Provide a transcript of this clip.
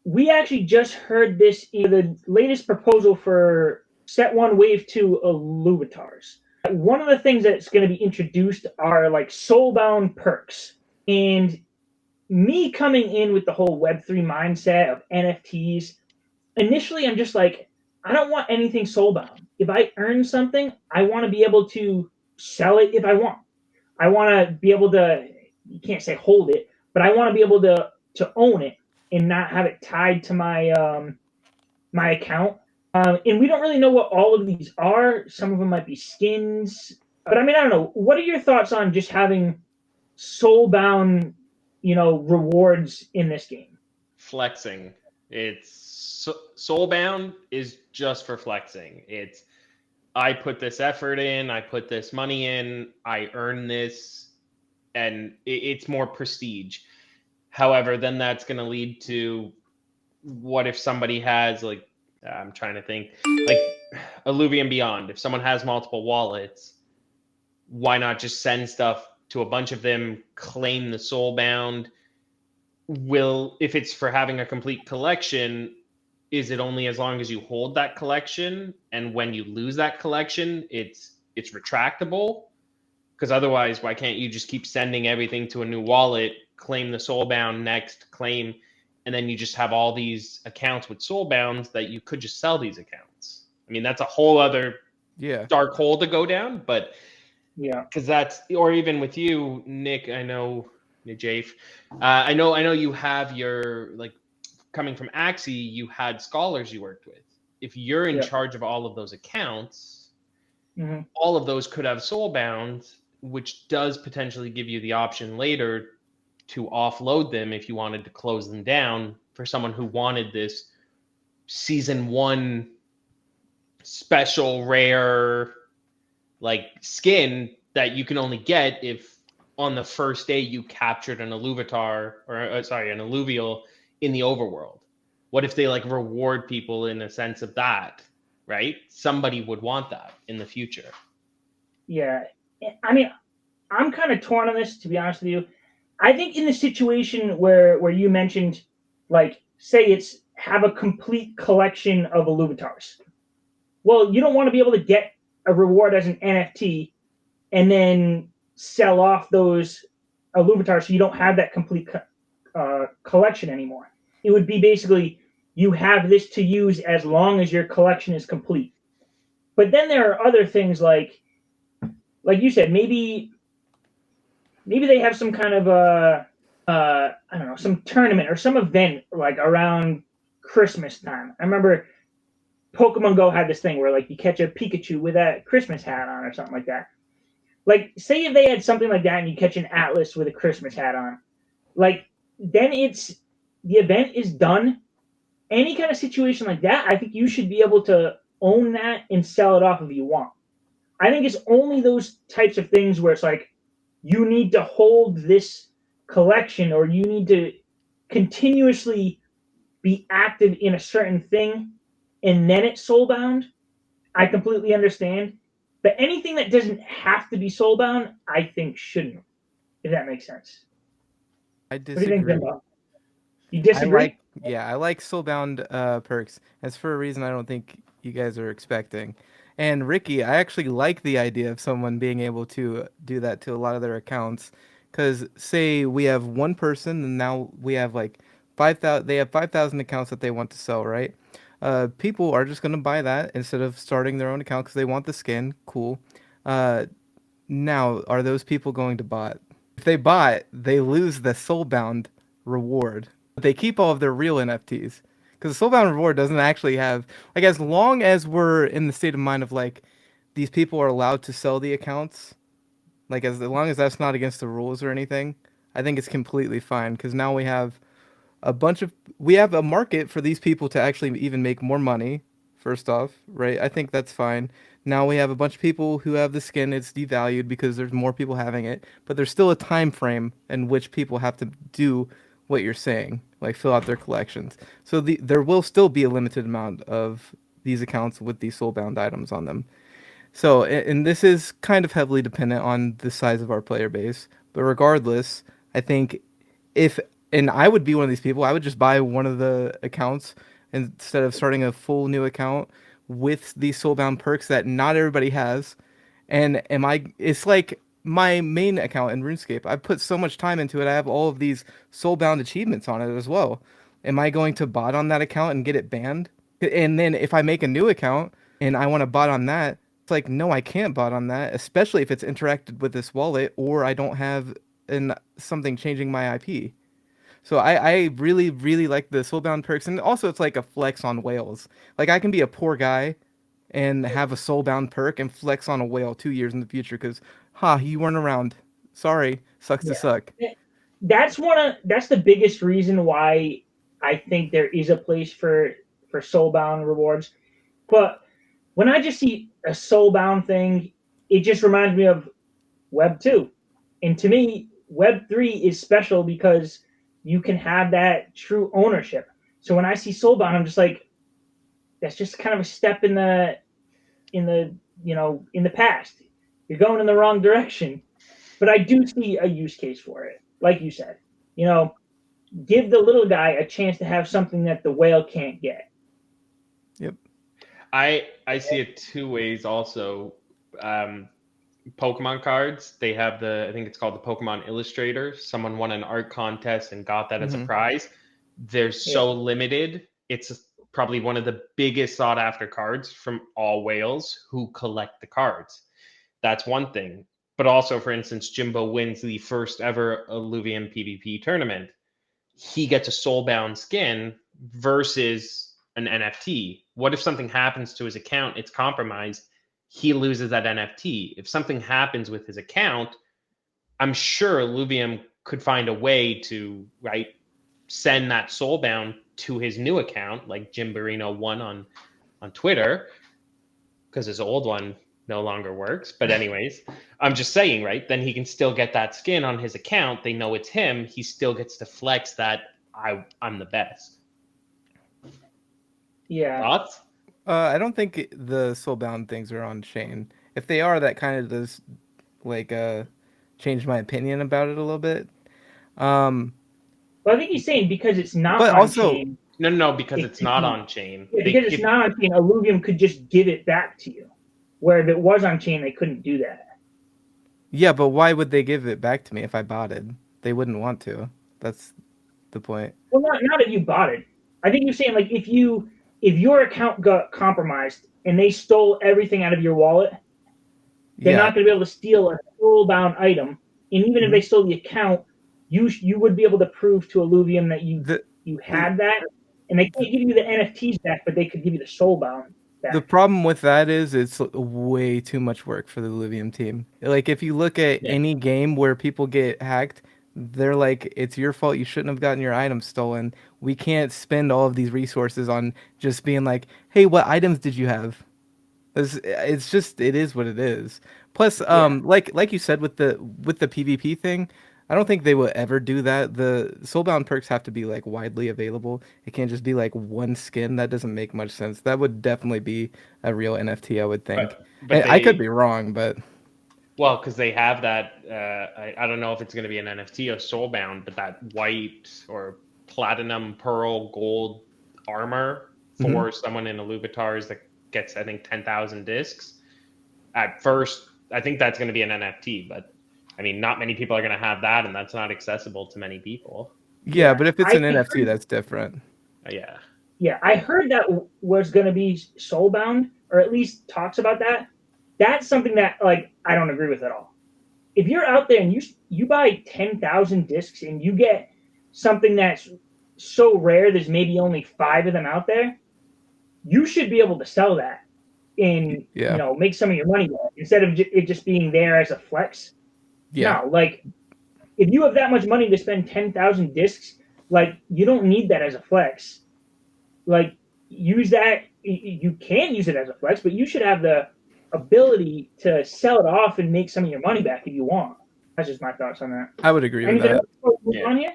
we actually just heard this in the latest proposal for Set 1 Wave 2 Illuvatars. One of the things that's going to be introduced are like soulbound perks. And me coming in with the whole Web3 mindset of NFTs, initially I'm just like, I don't want anything soulbound. If I earn something, I want to be able to sell it if I want. I want to be able to, you can't say hold it, but I want to be able to own it and not have it tied to my account. And we don't really know what all of these are. Some of them might be skins, but I mean, I don't know. What are your thoughts on just having soulbound, rewards in this game? Flexing. Soulbound is just for flexing. It's I put this effort in, I put this money in, I earn this, and it's more prestige. However, then that's going to lead to what if somebody has like I'm trying to think like Illuvium Beyond. If someone has multiple wallets, why not just send stuff to a bunch of them, claim the soulbound? If it's for having a complete collection, is it only as long as you hold that collection, and when you lose that collection, it's retractable? Because otherwise, why can't you just keep sending everything to a new wallet, claim the soulbound next, claim, and then you just have all these accounts with soulbounds that you could just sell these accounts? I mean, that's a whole other dark hole to go down, but yeah, because that's, or even with you, Nick, I know, Jafe, I know you have your, like, coming from Axie, you had scholars you worked with. If you're in charge of all of those accounts, all of those could have soulbound, which does potentially give you the option later to offload them if you wanted to close them down for someone who wanted this season 1 special rare like skin that you can only get if on the first day you captured an Illuvatar an Illuvial in the overworld. What if they like reward people in a sense of that, right? Somebody would want that in the future. Yeah. I mean, I'm kind of torn on this, to be honest with you. I think in the situation where you mentioned, like, say it's have a complete collection of Illuvatars. Well, you don't want to be able to get a reward as an NFT and then sell off those Illuvatars so you don't have that complete collection anymore. It would be basically you have this to use as long as your collection is complete. But then there are other things like you said, maybe they have some kind of I don't know, some tournament or some event like around Christmas time. I remember Pokemon Go had this thing where like you catch a Pikachu with a Christmas hat on or something like that. Like, say if they had something like that and you catch an Atlas with a Christmas hat on, like then it's the event is done. Any kind of situation like that, I think you should be able to own that and sell it off if you want. I think it's only those types of things where it's like you need to hold this collection or you need to continuously be active in a certain thing and then it's soulbound. I completely understand. But anything that doesn't have to be soulbound, I think shouldn't, if that makes sense. I What do you think, disagree. Bimbo? You disagree? I like soulbound perks. That's for a reason I don't think you guys are expecting. And Ricky, I actually like the idea of someone being able to do that to a lot of their accounts. Because say we have one person and now we have like 5,000. They have 5,000 accounts that they want to sell, right? People are just gonna buy that instead of starting their own account because they want the skin. Cool. Uh, Now, are those people going to bot? If they bot, they lose the soulbound reward. But they keep all of their real NFTs. Because the soulbound reward doesn't actually have, like, as long as we're in the state of mind of, like, these people are allowed to sell the accounts, like, as long as that's not against the rules or anything, I think it's completely fine. Because now we have a market for these people to actually even make more money, first off, right? I think that's fine. Now we have a bunch of people who have the skin, it's devalued because there's more people having it, but there's still a time frame in which people have to do what you're saying, like fill out their collections. So there will still be a limited amount of these accounts with these soulbound items on them. So, and this is kind of heavily dependent on the size of our player base, but regardless, I think if and I would be one of these people. I would just buy one of the accounts instead of starting a full new account with these soulbound perks that not everybody has. And it's like my main account in RuneScape. I've put so much time into it. I have all of these soulbound achievements on it as well. Am I going to bot on that account and get it banned? And then if I make a new account and I want to bot on that, it's like, no, I can't bot on that, especially if it's interacted with this wallet or I don't have something changing my IP. So I really, really like the soulbound perks. And also it's like a flex on whales. Like I can be a poor guy and have a soulbound perk and flex on a whale 2 years in the future because, you weren't around. Sorry, sucks to suck. That's the biggest reason why I think there is a place for soulbound rewards. But when I just see a soulbound thing, it just reminds me of Web 2. And to me, Web 3 is special because you can have that true ownership. So when I see soulbound, I'm just like, that's just kind of a step in the past. You're going in the wrong direction. But I do see a use case for it. Like you said, give the little guy a chance to have something that the whale can't get. Yep. I see it two ways also. Pokemon cards, they have I think it's called the Pokemon Illustrator. Someone won an art contest and got that as a prize. They're so limited. It's probably one of the biggest sought after cards from all whales who collect the cards. That's one thing. But also, for instance, Jimbo wins the first ever Illuvium PvP tournament. He gets a soulbound skin versus an NFT. What if something happens to his account? It's compromised. He loses that NFT. If something happens with his account, I'm sure Illuvium could find a way to send that soulbound to his new account, like Jimberino won on Twitter, because his old one no longer works. But anyways, I'm just saying, right? Then he can still get that skin on his account. They know it's him. He still gets to flex that I'm the best. Yeah. Thoughts? I don't think the soulbound things are on chain. If they are, that kind of does change my opinion about it a little bit. Well, I think he's saying because it's not but on also, chain. No, because it's not on chain. Because it's not on chain, Illuvium could just give it back to you. Where if it was on chain, they couldn't do that. Yeah, but why would they give it back to me if I botted? They wouldn't want to. That's the point. Well, not if you botted. I think you're saying like if your account got compromised and they stole everything out of your wallet, they're not going to be able to steal a soulbound item. And even if they stole the account, you would be able to prove to Illuvium that you had that. And they can't give you the NFTs back, but they could give you the soulbound back. The problem with that is it's way too much work for the Illuvium team. Like if you look at any game where people get hacked, they're like, it's your fault. You shouldn't have gotten your items stolen. We can't spend all of these resources on just being like, hey, what items did you have? It's just, it is what it is. Plus, like you said with the PvP thing, I don't think they will ever do that. The soulbound perks have to be like widely available. It can't just be like one skin. That doesn't make much sense. That would definitely be a real NFT, I would think. But I could be wrong, but well, because they have that. I don't know if it's going to be an NFT or soulbound, but that white or platinum, pearl, gold armor for someone in Illuvatars that gets, I think, 10,000 discs. At first, I think that's going to be an NFT, but I mean, not many people are going to have that, and that's not accessible to many people. Yeah, but if it's an NFT, that's different. Yeah. Yeah, I heard that was going to be soulbound, or at least talks about that. That's something that I don't agree with at all. If you're out there and you buy 10,000 discs and you get something that's so rare, there's maybe only 5 of them out there, you should be able to sell that and make some of your money back instead of it just being there as a flex. Yeah. No, if you have that much money to spend 10,000 discs, you don't need that as a flex. Use that. You can use it as a flex, but you should have the ability to sell it off and make some of your money back if you want. That's just my thoughts on that. I would agree with that. On here?